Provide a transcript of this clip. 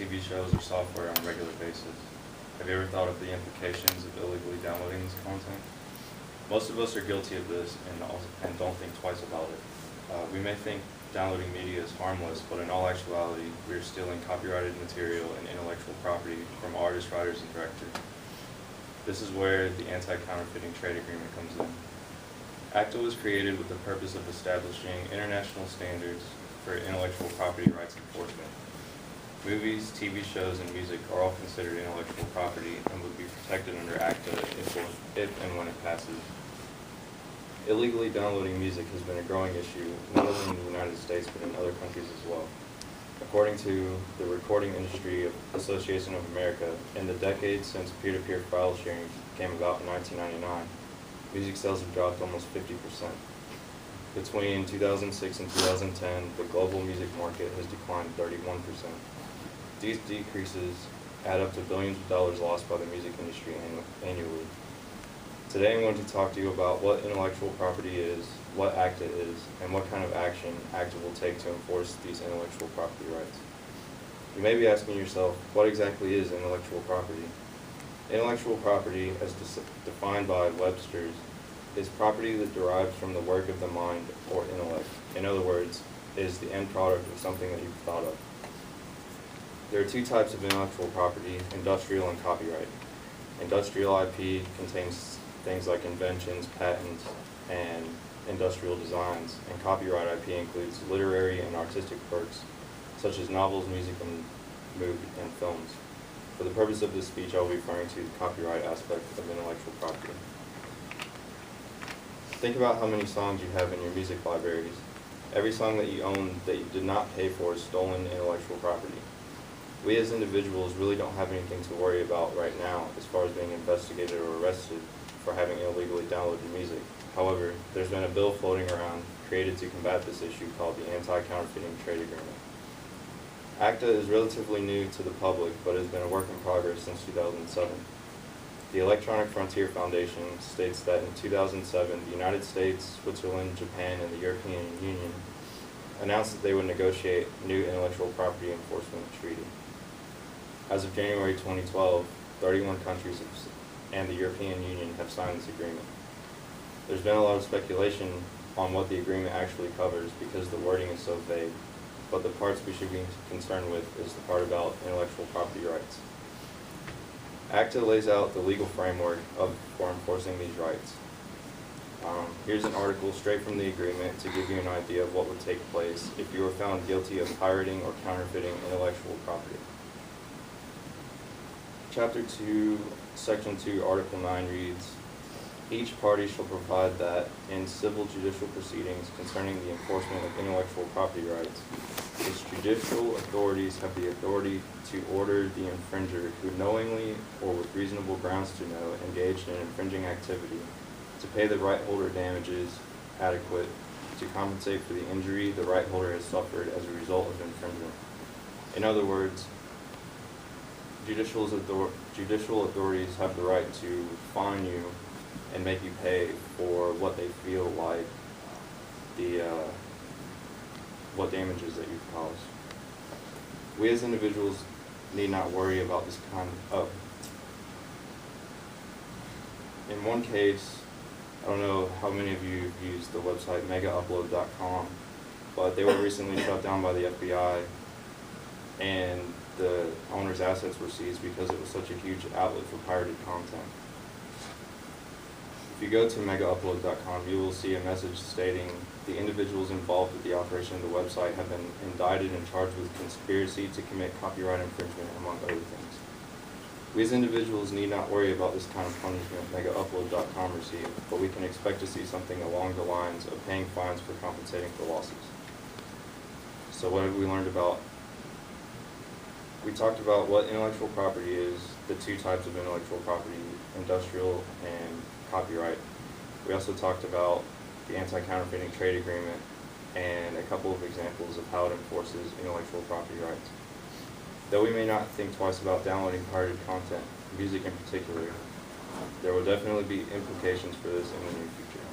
TV shows or software on a regular basis. Have you ever thought of the implications of illegally downloading this content? Most of us are guilty of this and don't think twice about it. We may think downloading media is harmless, but in all actuality, we are stealing copyrighted material and intellectual property from artists, writers, and directors. This is where the Anti-Counterfeiting Trade Agreement comes in. ACTA was created with the purpose of establishing international standards for intellectual property rights enforcement. Movies, TV shows, and music are all considered intellectual property and would be protected under ACTA if and when it passes. Illegally downloading music has been a growing issue, not only in the United States but in other countries as well. According to the Recording Industry Association of America, in the decades since peer-to-peer file sharing came about in 1999, music sales have dropped almost 50%. Between 2006 and 2010, the global music market has declined 31%. These decreases add up to billions of dollars lost by the music industry annually. Today I'm going to talk to you about what intellectual property is, what ACTA is, and what kind of action ACTA will take to enforce these intellectual property rights. You may be asking yourself, what exactly is intellectual property? Intellectual property, as defined by Webster's, is property that derives from the work of the mind or intellect. In other words, is the end product of something that you've thought of. There are two types of intellectual property, industrial and copyright. Industrial IP contains things like inventions, patents, and industrial designs, and copyright IP includes literary and artistic works, such as novels, music, and films. For the purpose of this speech, I will be referring to the copyright aspect of intellectual property. Think about how many songs you have in your music libraries. Every song that you own that you did not pay for is stolen intellectual property. We as individuals really don't have anything to worry about right now as far as being investigated or arrested for having illegally downloaded music. However, there's been a bill floating around created to combat this issue called the Anti-Counterfeiting Trade Agreement. ACTA is relatively new to the public, but has been a work in progress since 2007. The Electronic Frontier Foundation states that in 2007, the United States, Switzerland, Japan, and the European Union announced that they would negotiate a new intellectual property enforcement treaty. As of January 2012, 31 countries and the European Union have signed this agreement. There's been a lot of speculation on what the agreement actually covers because the wording is so vague, but the parts we should be concerned with is the part about intellectual property rights. ACTA lays out the legal framework for enforcing these rights. Here's an article straight from the agreement to give you an idea of what would take place if you were found guilty of pirating or counterfeiting intellectual property. Chapter 2, Section 2, Article 9 reads, each party shall provide that in civil judicial proceedings concerning the enforcement of intellectual property rights, its judicial authorities have the authority to order the infringer who knowingly or with reasonable grounds to know engaged in infringing activity to pay the right holder damages adequate to compensate for the injury the right holder has suffered as a result of infringement. In other words, judicial authorities have the right to fine you and make you pay for what they feel like what damages that you've caused. We as individuals need not worry about this kind of. In one case, I don't know how many of you have used the website megaupload.com, but they were recently shut down by the FBI, and the owner's assets were seized because it was such a huge outlet for pirated content. If you go to megaupload.com, you will see a message stating the individuals involved with the operation of the website have been indicted and charged with conspiracy to commit copyright infringement, among other things. We as individuals need not worry about this kind of punishment megaupload.com received, but we can expect to see something along the lines of paying fines for compensating for losses. So what have we learned about? We talked about what intellectual property is, the two types of intellectual property, industrial and copyright. We also talked about the Anti-Counterfeiting Trade Agreement and a couple of examples of how it enforces intellectual property rights. Though we may not think twice about downloading pirated content, music in particular, there will definitely be implications for this in the near future.